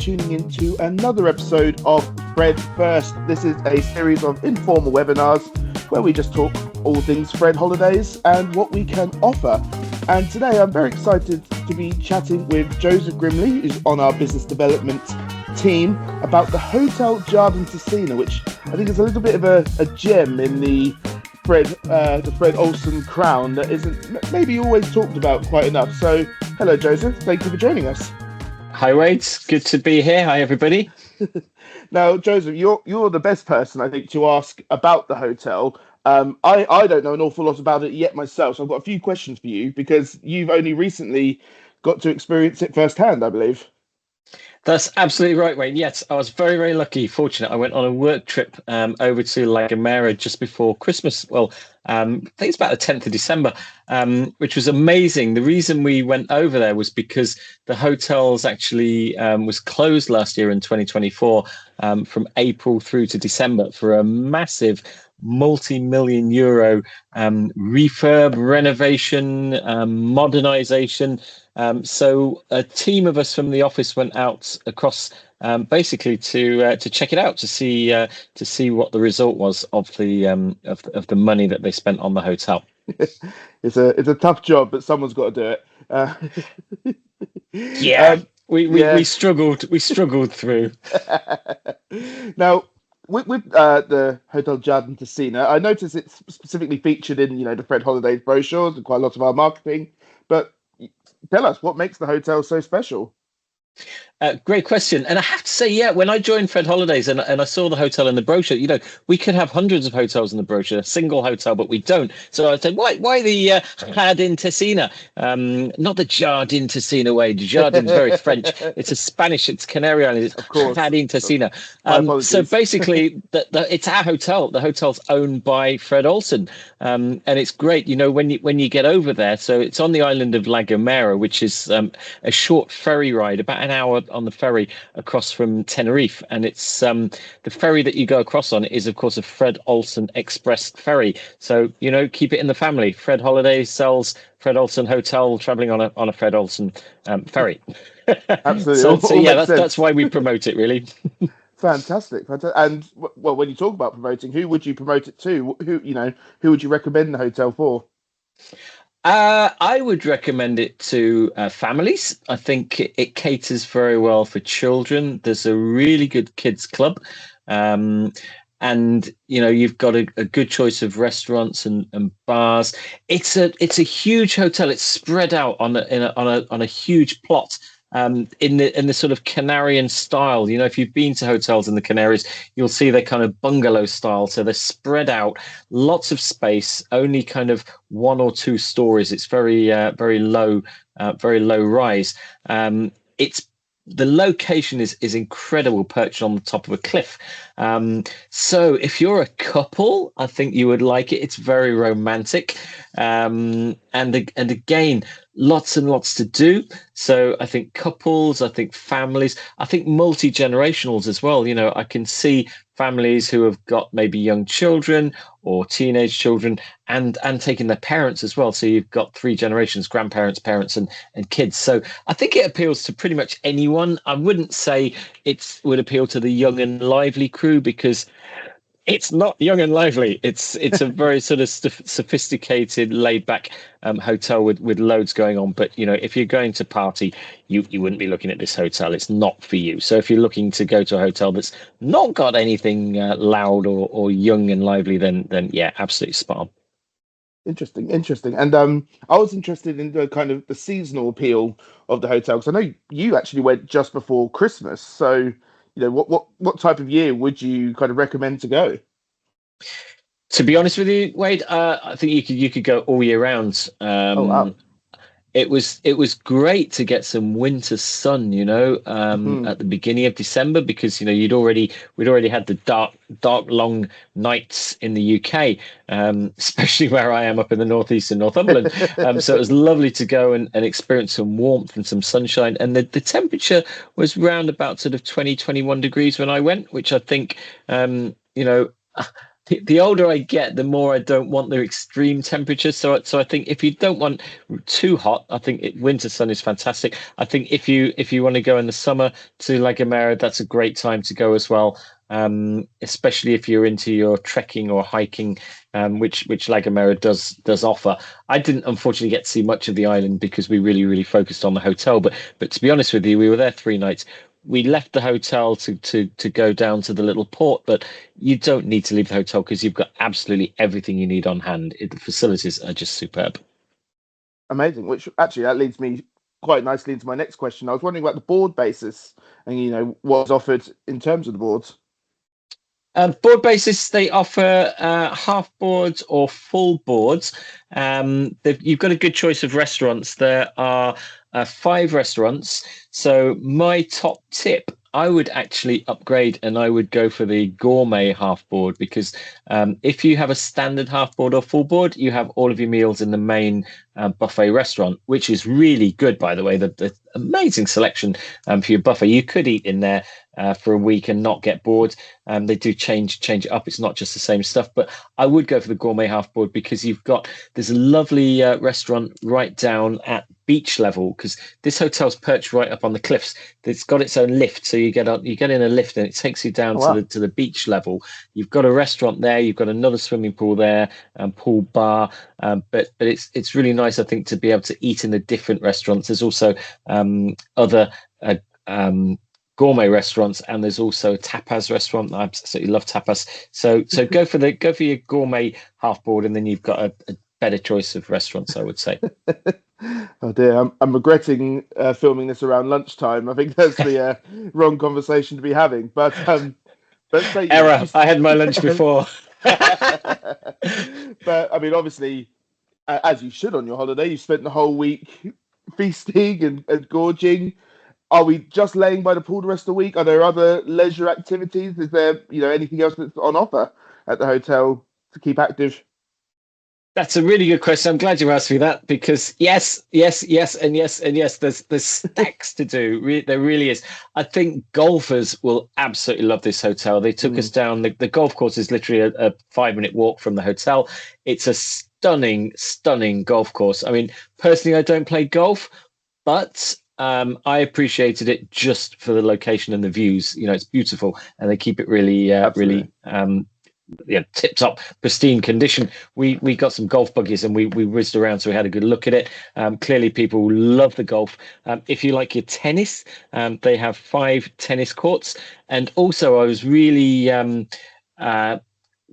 tuning in to another episode of Fred First. This is a series of informal webinars where we just talk all things Fred holidays and what we can offer. And today I'm very excited to be chatting with Joseph Grimley, who's on our business development team, about the Hotel Jardin Tecina, which I think is a little bit of a gem in the Fred Olsen crown that isn't maybe always talked about quite enough. So, hello, Joseph. Thank you for joining us. Hi, Wade. Good to be here. Hi, everybody. Now, Joseph, you're the best person, I think, to ask about the hotel. I don't know an awful lot about it yet myself, so I've got a few questions for you because you've only recently got to experience it firsthand, I believe. That's absolutely right, Wayne. Yes, I was very, very lucky, fortunate. I went on a work trip over to La Gomera just before Christmas. Well, I think it's about the 10th of December, which was amazing. The reason we went over there was because the hotels actually was closed last year in 2024 from April through to December for a massive multi-million euro refurb, renovation, modernization. So a team of us from the office went out across basically to check it out, to see what the result was of the money that they spent on the hotel. It's a tough job, but someone's got to do it. Yeah, we struggled through. Now, with the Hotel Jardin Tecina, I noticed it's specifically featured in the Fred Holidays brochures and quite a lot of our marketing. But tell us, what makes the hotel so special? Great question. And I have to say, yeah, when I joined Fred Holidays and I saw the hotel in the brochure, we could have hundreds of hotels in the brochure, a single hotel, but we don't. So I said, why the Jardin Tecina? Not the Jardin Tecina way. Jardin's very French. It's a Spanish, it's Canary Islands. It's Jardin Tecina. So basically, it's our hotel. The hotel's owned by Fred Olsen. And it's great, when you get over there. So it's on the island of La Gomera, which is a short ferry ride, about an hour on the ferry across from Tenerife, and it's the ferry that you go across on is of course a Fred Olsen Express ferry. So keep it in the family. Fred Holidays sells Fred Olsen Hotel, traveling on a Fred Olsen ferry. Absolutely. So yeah, that's why we promote it, really. Fantastic. And well, when you talk about promoting, who would you promote it to? Who would you recommend the hotel for? I would recommend it to families. I think it caters very well for children. There's a really good kids club, and you've got a good choice of restaurants and bars. It's a huge hotel. It's spread out on a huge plot. In the sort of Canarian style, if you've been to hotels in the Canaries, you'll see they're kind of bungalow style. So they're spread out, lots of space, only kind of 1 or 2 stories. It's very low rise. The location is incredible, perched on the top of a cliff. So if you're a couple, I think you would like it. It's very romantic, and again, lots and lots to do. So I think couples, I think families, I think multi-generationals as well. I can see families who have got maybe young children or teenage children and taking their parents as well. So you've got 3 generations, grandparents, parents and kids. So I think it appeals to pretty much anyone. I wouldn't say it would appeal to the young and lively crew because it's not young and lively. It's a very sort of sophisticated, laid-back hotel with loads going on. But if you're going to party, you wouldn't be looking at this hotel. It's not for you. So if you're looking to go to a hotel that's not got anything loud or young and lively, then yeah, absolutely spot on. Interesting. And I was interested in the kind of the seasonal appeal of the hotel because I know you actually went just before Christmas. So what type of year would you kind of recommend to go? To be honest with you, Wade, I think you could go all year round. Oh, wow. It was great to get some winter sun, at the beginning of December because we'd already had the dark long nights in the UK, especially where I am up in the northeast in Northumberland. So it was lovely to go and experience some warmth and some sunshine. And the temperature was round about sort of 20, 21 degrees when I went, which I think the older I get, the more I don't want the extreme temperatures. So I think if you don't want too hot, I think winter sun is fantastic. I think if you want to go in the summer to La Gomera, that's a great time to go as well. Especially if you're into your trekking or hiking, which La Gomera does offer. I didn't unfortunately get to see much of the island because we really focused on the hotel. But to be honest with you, we were there 3 nights. We left the hotel to go down to the little port, but you don't need to leave the hotel because you've got absolutely everything you need on hand. The facilities are just superb. Amazing. Which actually that leads me quite nicely into my next question. I was wondering about the board basis and what's offered in terms of the boards. Board basis, they offer half boards or full boards. You've got a good choice of restaurants. There are 5 restaurants. So my top tip, I would actually upgrade and I would go for the gourmet half board because if you have a standard half board or full board, you have all of your meals in the main buffet restaurant, which is really good, by the way. The amazing selection for your buffet. You could eat in there for a week and not get bored. They do change it up. It's not just the same stuff, but I would go for the gourmet half board because there's a lovely restaurant right down at beach level because this hotel's perched right up on the cliffs. It's got its own lift, so you get in a lift and it takes you down to the beach level. You've got a restaurant there. You've got another swimming pool there, pool bar. But it's really nice, I think, to be able to eat in the different restaurants. There's also other gourmet restaurants, and there's also a tapas restaurant. I absolutely love tapas. So go for your gourmet half board, and then you've got a better choice of restaurants, I would say. Oh dear, I'm regretting filming this around lunchtime. I think that's the wrong conversation to be having. But say, error. I had my lunch before. But I mean, obviously, as you should on your holiday, you spent the whole week feasting and gorging. Are we just laying by the pool the rest of the week? Are there other leisure activities? Is there anything else that's on offer at the hotel to keep active? That's a really good question. I'm glad you asked me that because yes, and yes. There's stacks to do. There really is. I think golfers will absolutely love this hotel. They took us down. The golf course is literally a 5-minute walk from the hotel. It's a stunning golf course. I mean, personally, I don't play golf, but I appreciated it just for the location and the views. It's beautiful, and they keep it really tip top pristine condition. We got some golf buggies and we whizzed around, so we had a good look at it. Clearly people love the golf. If you like your tennis, they have 5 tennis courts, and also I was really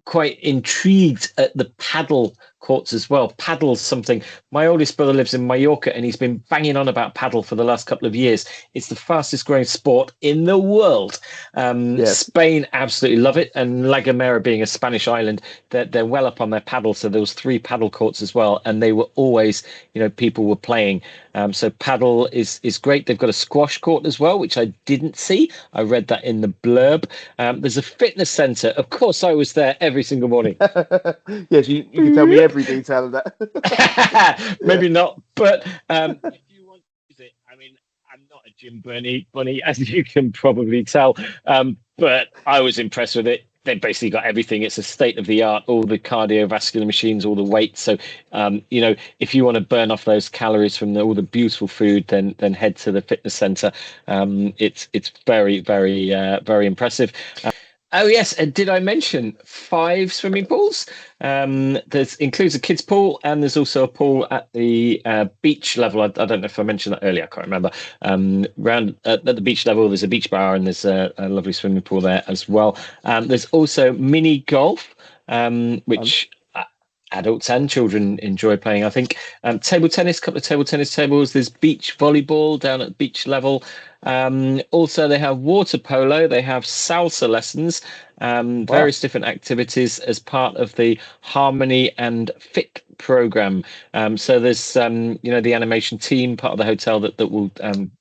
quite intrigued at the paddle courts as well. Paddle's something. My oldest brother lives in Mallorca and he's been banging on about paddle for the last couple of years. It's the fastest growing sport in the world. Yes. Spain absolutely love it, and La Gomera being a Spanish island, they're well up on their paddle. So there was 3 paddle courts as well, and they were always, people were playing. So paddle is great. They've got a squash court as well, which I didn't see. I read that in the blurb. There's a fitness center. Of course, I was there every single morning. Yes, you can tell me every detail of that. Maybe not, but if you want to use it, I mean, I'm not a gym bunny, as you can probably tell, but I was impressed with it. They basically got everything. It's a state of the art, all the cardiovascular machines, all the weights. So, if you want to burn off those calories from all the beautiful food, then head to the fitness center. It's very, very impressive. Oh yes, and did I mention 5 swimming pools? There's includes a kids pool, and there's also a pool at the beach level. I don't know if I mentioned that earlier. I can't remember. Round at the beach level, there's a beach bar and there's a lovely swimming pool there as well. There's also mini golf, which adults and children enjoy playing. I think table tennis, couple of table tennis tables. There's beach volleyball down at beach level. Also, they have water polo. They have salsa lessons. Various different activities as part of the Harmony and Fit program. So there's the animation team, part of the hotel that will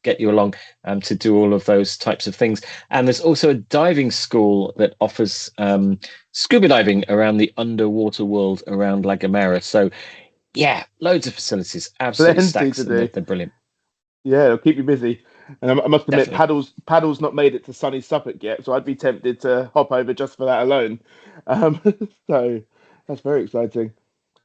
get you along to do all of those types of things. And there's also a diving school that offers scuba diving around the underwater world around La Gomera. So yeah, loads of facilities, absolutely stacks. They're brilliant. Yeah, it'll keep you busy. And I must admit, Definitely. paddles not made it to sunny Suffolk yet, so I'd be tempted to hop over just for that alone. Um, so that's very exciting.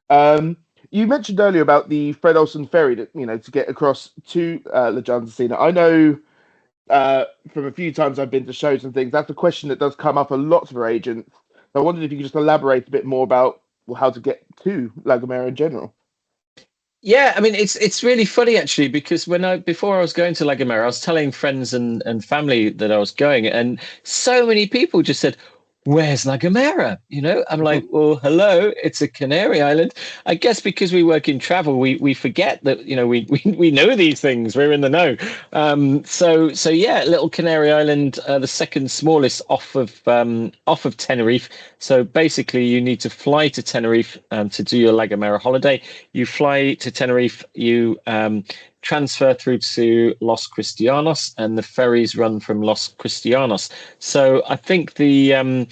Um, you mentioned earlier about the Fred Olsen ferry, that to get across to La Giantassina. I know from a few times I've been to shows and things, that's a question that does come up a lot for agents. So I wondered if you could just elaborate a bit more about how to get to La Gomera in general. Yeah, I mean it's really funny actually because before I was going to La Gomera, I was telling friends and family that I was going, and so many people just said, "Where's La Gomera?" I'm like, "Well, hello, it's a Canary Island." I guess because we work in travel, we forget that we know these things. We're in the know. So yeah, little Canary Island, the second smallest off of Tenerife. So basically, you need to fly to Tenerife to do your La Gomera holiday. You fly to Tenerife, you transfer through to Los Cristianos, and the ferries run from Los Cristianos. So I think the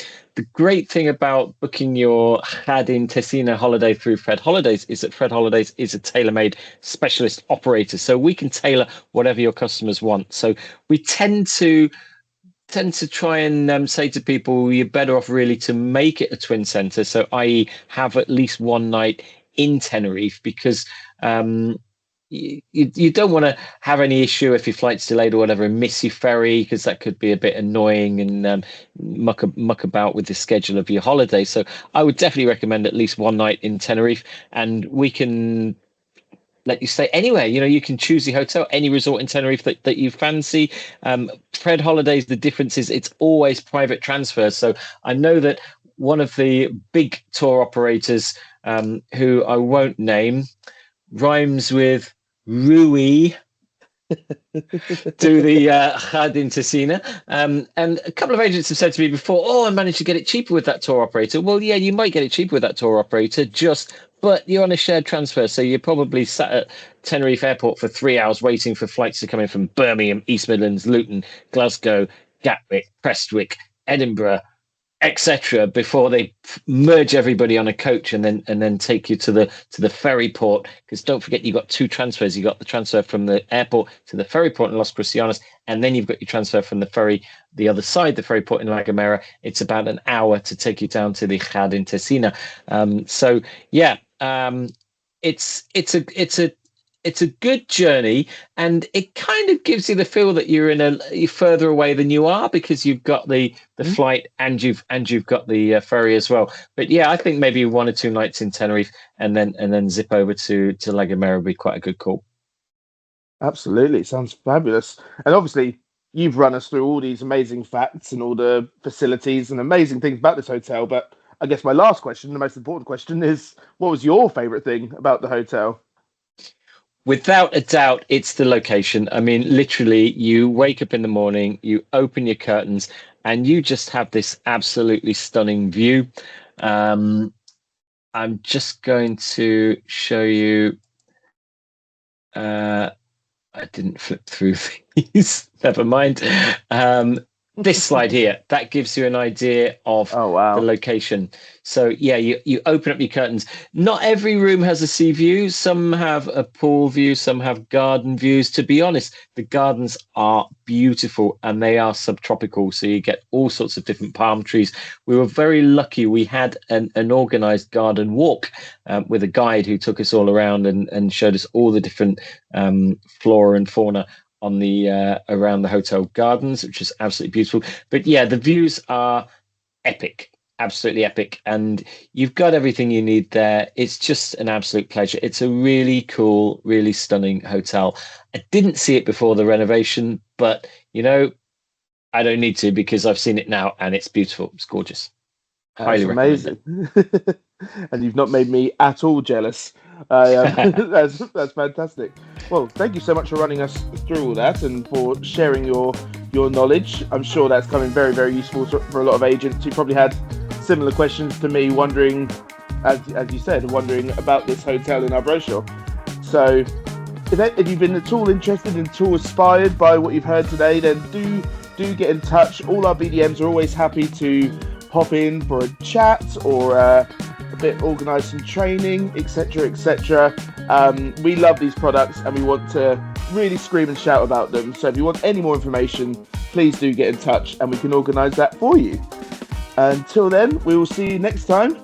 great thing about booking your Jardin Tecina holiday through Fred Holidays is that Fred Holidays is a tailor-made specialist operator, so we can tailor whatever your customers want. So we tend to try and say to people, you're better off really to make it a twin center. So, i.e., have at least one night in Tenerife, because you don't want to have any issue if your flight's delayed or whatever and miss your ferry, because that could be a bit annoying and muck about with the schedule of your holiday. So, I would definitely recommend at least one night in Tenerife, and we can let you stay anywhere. You can choose the hotel, any resort in Tenerife that you fancy. Fred Holidays, the difference is it's always private transfers. So I know that one of the big tour operators, who I won't name, rhymes with Rui, do the Jardin Tecina. And a couple of agents have said to me before, "Oh, I managed to get it cheaper with that tour operator." Well, yeah, you might get it cheaper with that tour operator, but you're on a shared transfer, so you're probably sat at Tenerife Airport for 3 hours waiting for flights to come in from Birmingham, East Midlands, Luton, Glasgow, Gatwick, Prestwick, Edinburgh, etc., before they merge everybody on a coach and then take you to the ferry port. Because don't forget, you've got two transfers. You got the transfer from the airport to the ferry port in Los Cristianos, and then you've got your transfer from the ferry the other side, the ferry port in La Gomera. It's about an hour to take you down to the Jardin Tecina. So yeah, it's a good journey, and it kind of gives you the feel that you're further away than you are, because you've got the flight and you've got the ferry as well. But yeah, I think maybe 1 or 2 nights in Tenerife and then zip over to La Gomera would be quite a good call. Absolutely, sounds fabulous. And obviously, you've run us through all these amazing facts and all the facilities and amazing things about this hotel. But I guess my last question, the most important question, is what was your favorite thing about the hotel? Without a doubt, it's the location. I mean, literally, you wake up in the morning, you open your curtains, and you just have this absolutely stunning view. Um, I'm just going to show you. Uh, I didn't flip through these. Never mind. This slide here, that gives you an idea of Oh the wow. location. So yeah, you open up your curtains. Not every room has a sea view. Some have a pool view, some have garden views. To be honest, the gardens are beautiful and they are subtropical. So you get all sorts of different palm trees. We were very lucky. We had an organized garden walk with a guide who took us all around and showed us all the different flora and fauna on the around the hotel gardens, which is absolutely beautiful. But yeah, the views are epic, absolutely epic, and you've got everything you need there. It's just an absolute pleasure. It's a really cool, really stunning hotel. I didn't see it before the renovation, but I don't need to, because I've seen it now and it's beautiful. It's gorgeous. That's Highly recommend amazing. And you've not made me at all jealous. I it. that's fantastic. Well, thank you so much for running us through all that and for sharing your knowledge. I'm sure that's coming very, very useful for a lot of agents who probably had similar questions to me, wondering, as you said, wondering about this hotel in our brochure. So, if you've been at all interested and at all inspired by what you've heard today, then do get in touch. All our BDMs are always happy to pop in for a chat or a bit organise some training, etc., etc. We love these products and we want to really scream and shout about them. So if you want any more information, please do get in touch and we can organise that for you. Until then, we will see you next time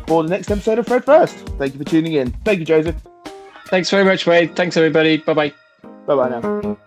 for the next episode of Fred First. Thank you for tuning in. Thank you, Joseph. Thanks very much, Wade. Thanks, everybody. Bye-bye. Bye-bye now.